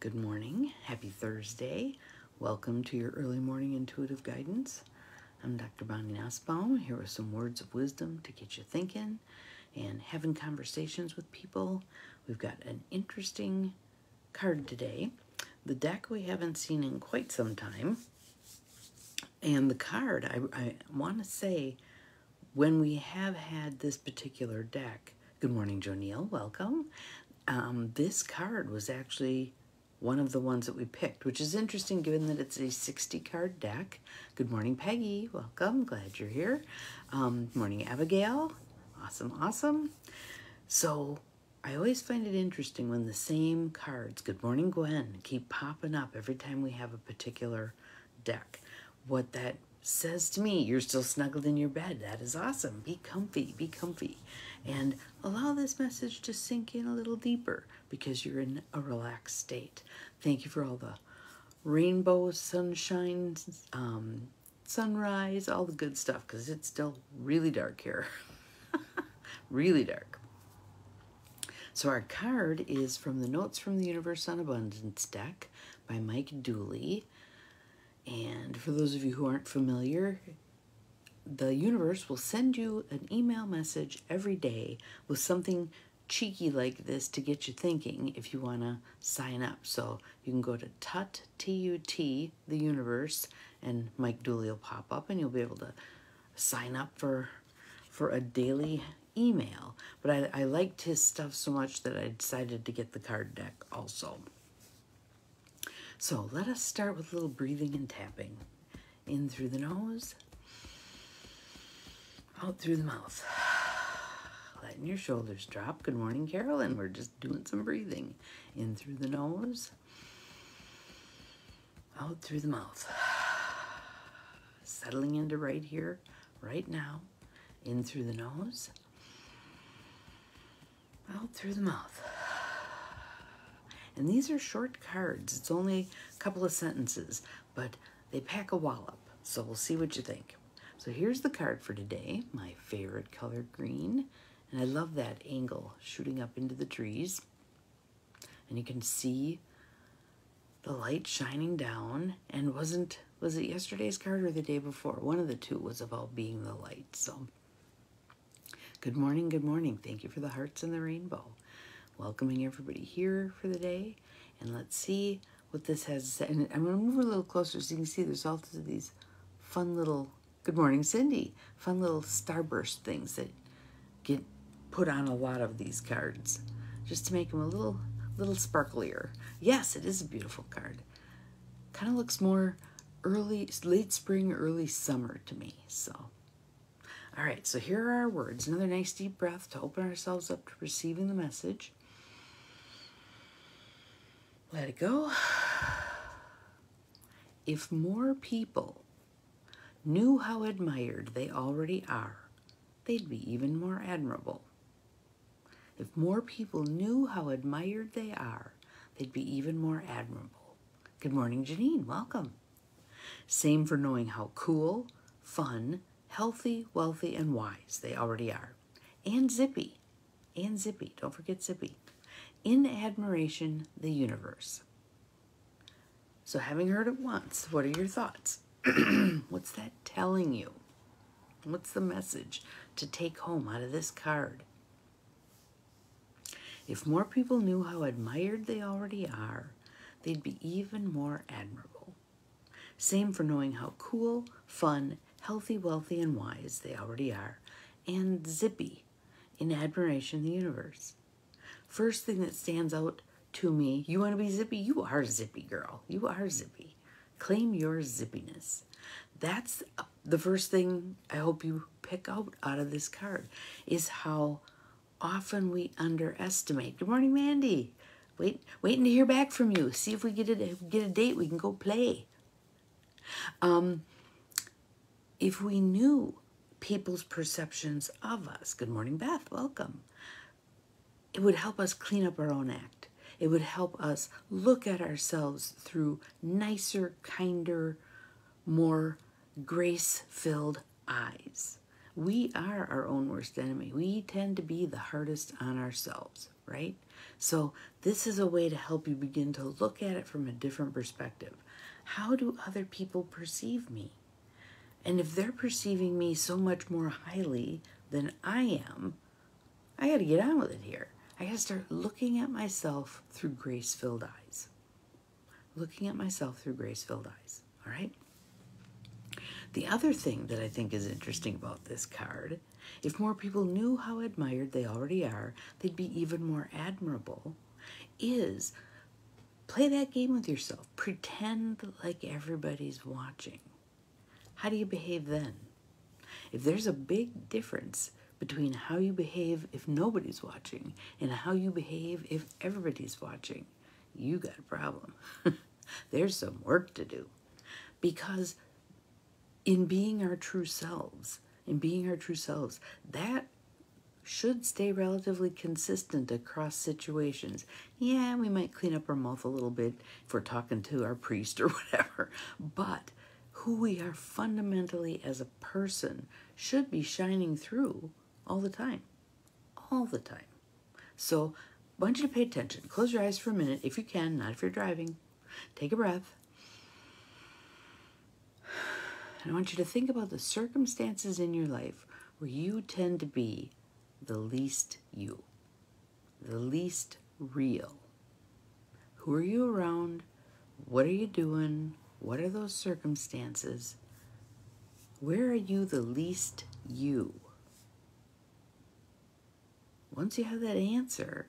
Good morning. Happy Thursday. Welcome to your early morning intuitive guidance. I'm Dr. Bonnie Nussbaum, here with some words of wisdom to get you thinking and having conversations with people. We've got an interesting card today. The deck we haven't seen in quite some time. And the card, I want to say, when we have had this particular deck, good morning, Jo Neal, welcome. This card was actually one of the ones that we picked, which is interesting given that it's a 60 card deck. Good morning, Peggy. Welcome. Glad you're here. Morning, Abigail. Awesome. So I always find it interesting when the same cards, good morning, Gwen, keep popping up every time we have a particular deck. What that says to me, you're still snuggled in your bed. That is awesome. Be comfy, and allow this message to sink in a little deeper because you're in a relaxed state. Thank you for all the rainbow, sunshine, sunrise, all the good stuff, because it's still really dark here. Really dark. So our card is from the Notes from the Universe on Abundance deck by Mike Dooley. And for those of you who aren't familiar, the universe will send you an email message every day with something cheeky like this to get you thinking if you want to sign up. So you can go to TUT, T-U-T, the universe, and Mike Dooley will pop up and you'll be able to sign up for a daily email. But I liked his stuff so much that I decided to get the card deck also. So let us start with a little breathing and tapping. In through the nose, out through the mouth. Letting your shoulders drop. Good morning, Carolyn. We're just doing some breathing. In through the nose, out through the mouth. Settling into right here, right now. In through the nose, out through the mouth. And these are short cards. It's only a couple of sentences, but they pack a wallop. So we'll see what you think. So here's the card for today, my favorite color, green. And I love that angle shooting up into the trees. And you can see the light shining down. And was it yesterday's card or the day before? One of the two was about being the light. So good morning. Thank you for the hearts and the rainbow. Welcoming everybody here for the day. And let's see what this has to say. And I'm going to move a little closer so you can see there's all of these fun little, good morning, Cindy, fun little starburst things that get put on a lot of these cards just to make them a little sparklier. Yes, it is a beautiful card. Kind of looks more late spring, early summer to me. So, all right, so here are our words. Another nice deep breath to open ourselves up to receiving the message. Let it go. If more people knew how admired they already are, they'd be even more admirable. If more people knew how admired they are, they'd be even more admirable. Good morning, Janine. Welcome. Same for knowing how cool, fun, healthy, wealthy, and wise they already are. And zippy. Don't forget zippy. In admiration, the universe. So having heard it once, what are your thoughts? What's that telling you? What's the message to take home out of this card? If more people knew how admired they already are, they'd be even more admirable. Same for knowing how cool, fun, healthy, wealthy, and wise they already are. And zippy, in admiration, the universe. First thing that stands out to me, you want to be zippy? You are zippy, girl. You are zippy. Claim your zippiness. That's the first thing I hope you pick out of this card, is how often we underestimate. Good morning, Mandy. Waiting to hear back from you. See if we get a date. We can go play. If we knew people's perceptions of us, good morning, Beth. Welcome. It would help us clean up our own act. It would help us look at ourselves through nicer, kinder, more grace-filled eyes. We are our own worst enemy. We tend to be the hardest on ourselves, right? So this is a way to help you begin to look at it from a different perspective. How do other people perceive me? And if they're perceiving me so much more highly than I am, I got to get on with it here. I got to start looking at myself through grace-filled eyes. Looking at myself through grace-filled eyes, all right? The other thing that I think is interesting about this card, if more people knew how admired they already are, they'd be even more admirable, is play that game with yourself. Pretend like everybody's watching. How do you behave then? If there's a big difference between how you behave if nobody's watching and how you behave if everybody's watching, you got a problem. There's some work to do. Because in being our true selves, that should stay relatively consistent across situations. Yeah, we might clean up our mouth a little bit if we're talking to our priest or whatever, but who we are fundamentally as a person should be shining through all the time. All the time. So I want you to pay attention. Close your eyes for a minute if you can, not if you're driving. Take a breath. And I want you to think about the circumstances in your life where you tend to be the least you, the least real. Who are you around? What are you doing? What are those circumstances? Where are you the least you? Once you have that answer,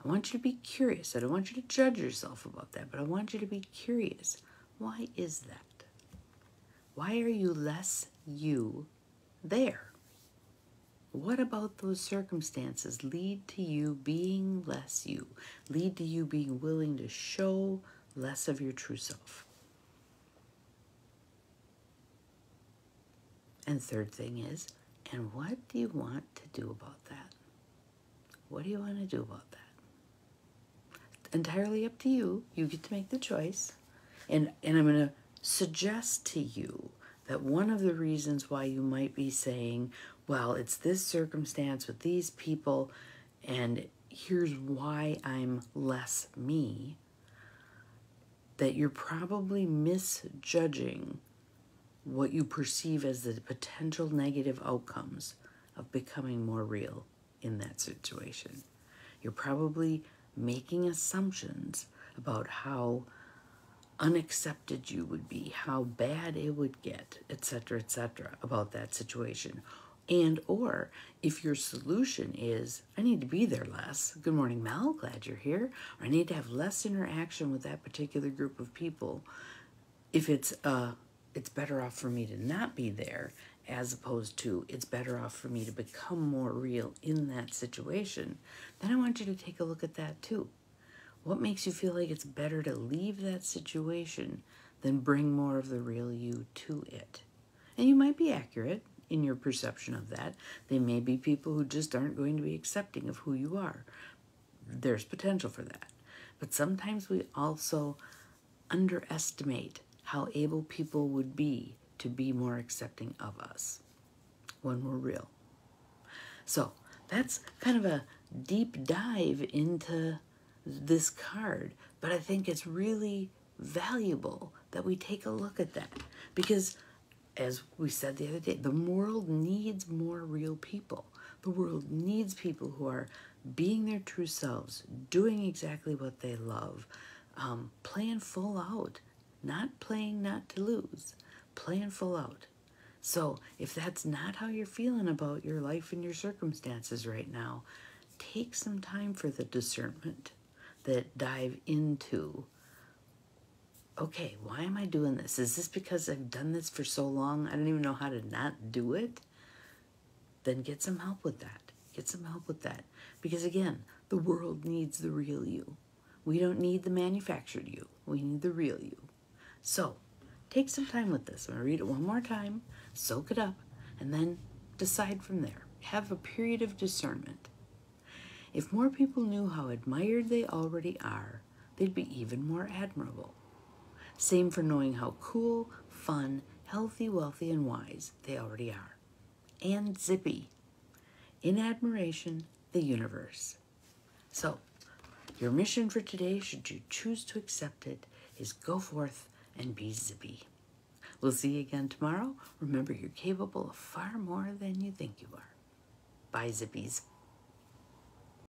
I want you to be curious. I don't want you to judge yourself about that, but I want you to be curious. Why is that? Why are you less you there? What about those circumstances lead to you being less you? Lead to you being willing to show less of your true self? And third thing is, and what do you want to do about that? What do you want to do about that? Entirely up to you. You get to make the choice. And I'm going to suggest to you that one of the reasons why you might be saying, well, it's this circumstance with these people, and here's why I'm less me, that you're probably misjudging what you perceive as the potential negative outcomes of becoming more real in that situation. You're probably making assumptions about how unaccepted you would be, how bad it would get, etc., about that situation. And or if your solution is, I need to be there less. Good morning, Mel. Glad you're here. Or I need to have less interaction with that particular group of people. If it's better off for me to not be there, as opposed to it's better off for me to become more real in that situation, then I want you to take a look at that too. What makes you feel like it's better to leave that situation than bring more of the real you to it? And you might be accurate in your perception of that. They may be people who just aren't going to be accepting of who you are. There's potential for that. But sometimes we also underestimate how able people would be to be more accepting of us when we're real. So that's kind of a deep dive into this card, but I think it's really valuable that we take a look at that, because as we said the other day, the world needs more real people. The world needs people who are being their true selves, doing exactly what they love, playing full out, not playing not to lose, playing full out. So if that's not how you're feeling about your life and your circumstances right now, take some time for the discernment that dive into, okay, why am I doing this? Is this because I've done this for so long I don't even know how to not do it? Then get some help with that. Get some help with that. Because again, the world needs the real you. We don't need the manufactured you. We need the real you. So take some time with this. I'm going to read it one more time, soak it up, and then decide from there. Have a period of discernment. If more people knew how admired they already are, they'd be even more admirable. Same for knowing how cool, fun, healthy, wealthy, and wise they already are. And zippy. In admiration, the universe. So, Your mission for today, should you choose to accept it, is go forth and be zippy. We'll see you again tomorrow. Remember, you're capable of far more than you think you are. Bye, zippies.